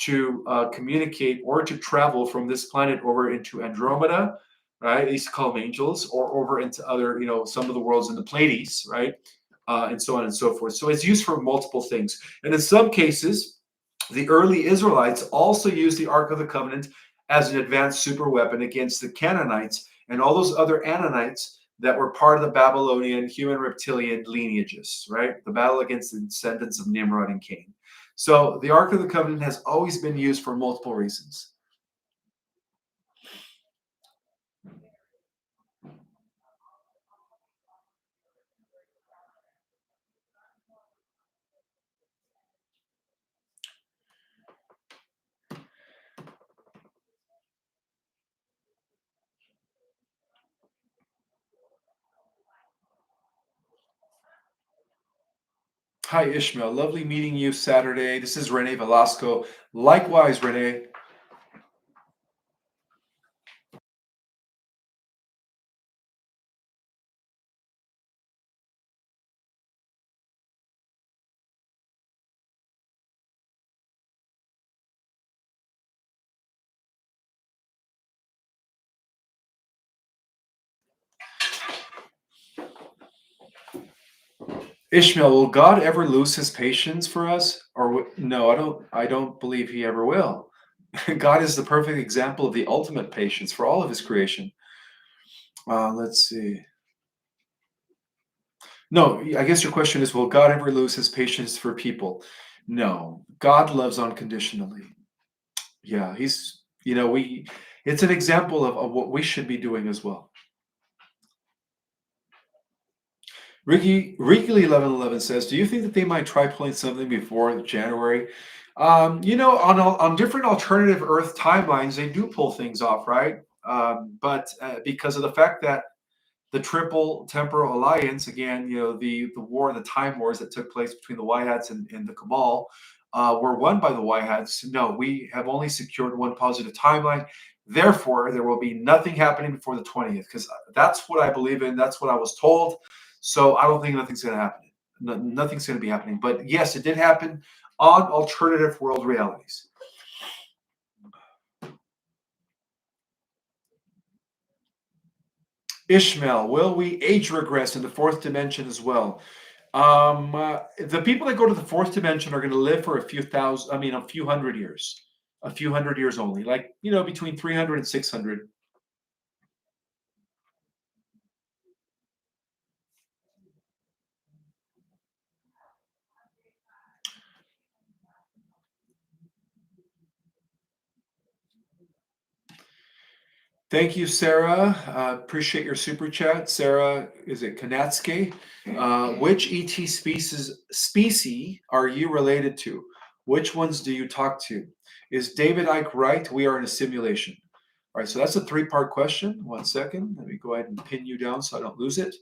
Speaker 1: to communicate or to travel from this planet over into Andromeda, right? They used to call them angels, or over into other, some of the worlds in the Pleiades, right? And so on and so forth. So it's used for multiple things. And in some cases, the early Israelites also used the Ark of the Covenant as an advanced super weapon against the Canaanites and all those other Ananites that were part of the Babylonian human reptilian lineages, right? The battle against the descendants of Nimrod and Cain. So the Ark of the Covenant has always been used for multiple reasons. Hi, Ishmael. Lovely meeting you Saturday. This is Rene Velasco. Likewise, Rene. Ishmael, will God ever lose his patience for us? Or no, I don't believe he ever will. God is the perfect example of the ultimate patience for all of his creation. Let's see. No, I guess your question is, will God ever lose his patience for people? No, God loves unconditionally. Yeah, it's an example of what we should be doing as well. Ricky Lee 1111 says, "Do you think that they might try pulling something before January?" On different alternative Earth timelines, they do pull things off, right? But because of the fact that the Triple Temporal Alliance, again, the war, the time wars that took place between the White Hats and the Cabal, were won by the White Hats. No, we have only secured one positive timeline. Therefore, there will be nothing happening before the 20th, because that's what I believe in. That's what I was told. So I don't think nothing's going to happen. Nothing's going to be happening. But yes, it did happen on alternative world realities. Ishmael, will we age regress in the fourth dimension as well? The people that go to the fourth dimension are going to live for a few hundred years, only, like, between 300 and 600. Thank you, Sarah. Appreciate your super chat. Sarah, is it Kanatsuki? Which ET species are you related to? Which ones do you talk to? Is David Icke right? We are in a simulation. All right, so that's a three-part question. 1 second. Let me go ahead and pin you down so I don't lose it.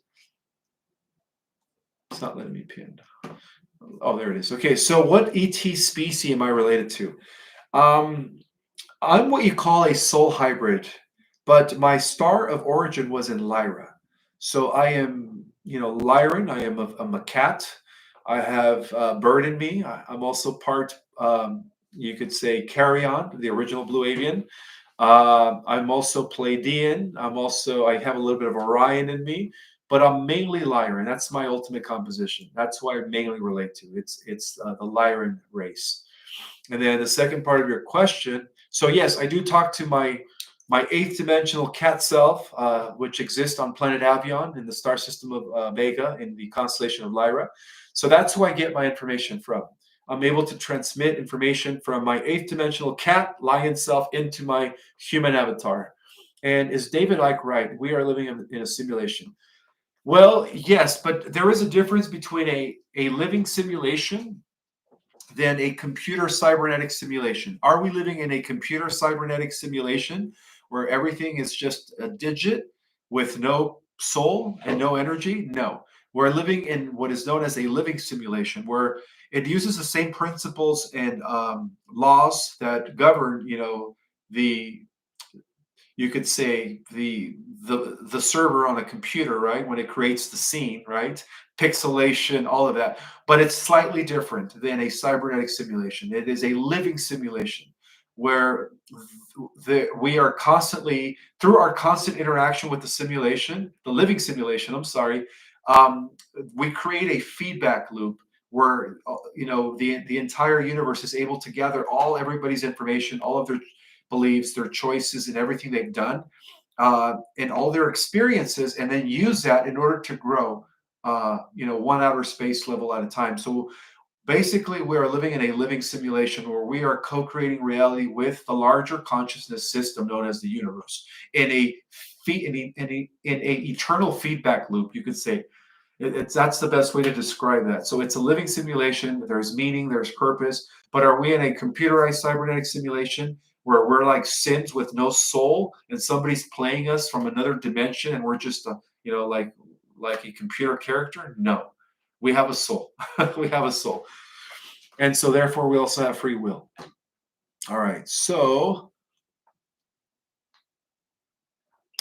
Speaker 1: It's not letting me pin. Oh, there it is. Okay, so what ET species am I related to? I'm what you call a soul hybrid, but my star of origin was in Lyra. So I am, Lyran. I am a cat. I have bird in me. I'm also part, you could say, Carrion, the original Blue Avian. I'm also Pleiadian. I have a little bit of Orion in me, but I'm mainly Lyran. That's my ultimate composition. That's who I mainly relate to. It's the Lyran race. And then the second part of your question. So yes, I do talk to my eighth dimensional cat self, which exists on planet Avion in the star system of Vega in the constellation of Lyra. So that's who I get my information from. I'm able to transmit information from my eighth dimensional cat lion self into my human avatar. And is David Icke right? We are living in a simulation. Well, yes, but there is a difference between a living simulation than a computer cybernetic simulation. Are we living in a computer cybernetic simulation where everything is just a digit with no soul and no energy? No. We're living in what is known as a living simulation, where it uses the same principles and laws that govern, the you could say the server on a computer, right? When it creates the scene, right? Pixelation, all of that. But it's slightly different than a cybernetic simulation. It is a living simulation where we are constantly, through our constant interaction with the simulation, the living simulation, I'm sorry, we create a feedback loop where the entire universe is able to gather everybody's information, all of their beliefs, their choices, and everything they've done, and all their experiences, and then use that in order to grow, one outer space level at a time. So basically, we are living in a living simulation where we are co-creating reality with the larger consciousness system known as the universe in a eternal feedback loop, you could say. That's the best way to describe that. So it's a living simulation. There's meaning, there's purpose. But are we in a computerized cybernetic simulation where we're like Sims with no soul, and somebody's playing us from another dimension, and we're just like a computer character? No, we have a soul. We have a soul, and so therefore we also have free will. All right. So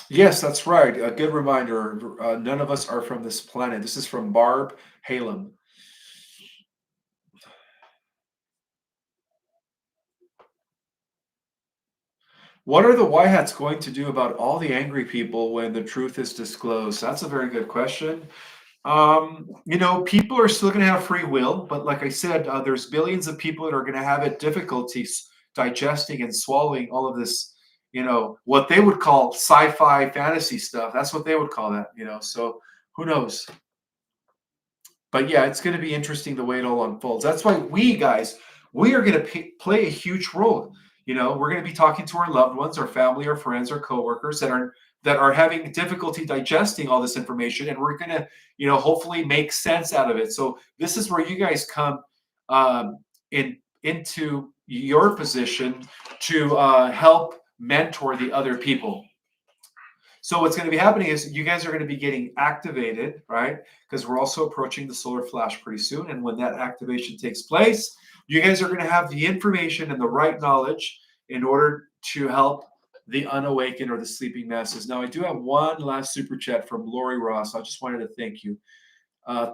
Speaker 1: yes, that's right. A good reminder. None of us are from this planet. This is from Barb Halem. What are the White Hats going to do about all the angry people when the truth is disclosed? That's a very good question. People are still going to have free will, but like I said, there's billions of people that are going to have difficulties digesting and swallowing all of this, what they would call sci-fi fantasy stuff. That's what they would call that, so who knows? But yeah, it's going to be interesting the way it all unfolds. That's why we are going to play a huge role. We're going to be talking to our loved ones, our family, our friends, our coworkers that are having difficulty digesting all this information, and we're going to, hopefully make sense out of it. So this is where you guys come into your position to help mentor the other people. So what's going to be happening is you guys are going to be getting activated, right? Because we're also approaching the solar flash pretty soon. And when that activation takes place, you guys are going to have the information and the right knowledge in order to help the unawakened or the sleeping masses. Now, I do have one last super chat from Lori Ross. I just wanted to thank you.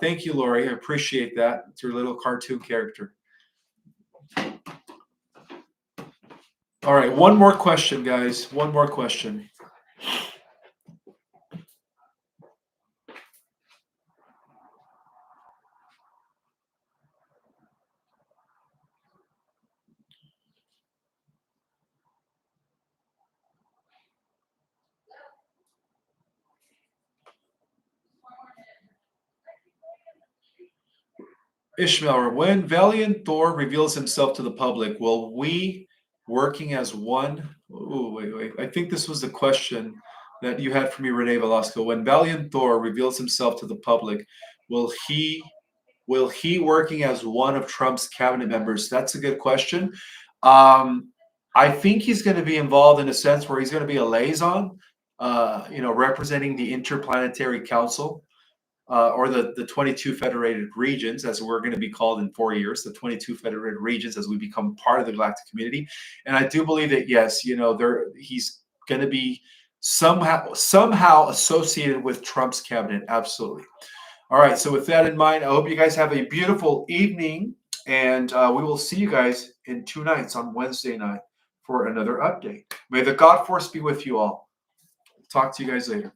Speaker 1: Thank you, Lori. I appreciate that. It's your little cartoon character. All right, one more question, guys. One more question. Ishmael, when Valiant Thor reveals himself to the public, will we working as one? Oh, wait. I think this was the question that you had for me, Renee Velasco. When Valiant Thor reveals himself to the public, will he working as one of Trump's cabinet members? That's a good question. I think he's going to be involved in a sense where he's going to be a liaison, representing the Interplanetary Council. Or the 22 federated regions, as we're going to be called in 4 years, the 22 federated regions, as we become part of the galactic community. And I do believe that, yes, he's going to be somehow associated with Trump's cabinet. Absolutely. All right. So with that in mind, I hope you guys have a beautiful evening, and we will see you guys in 2 nights on Wednesday night for another update. May the God Force be with you all. Talk to you guys later.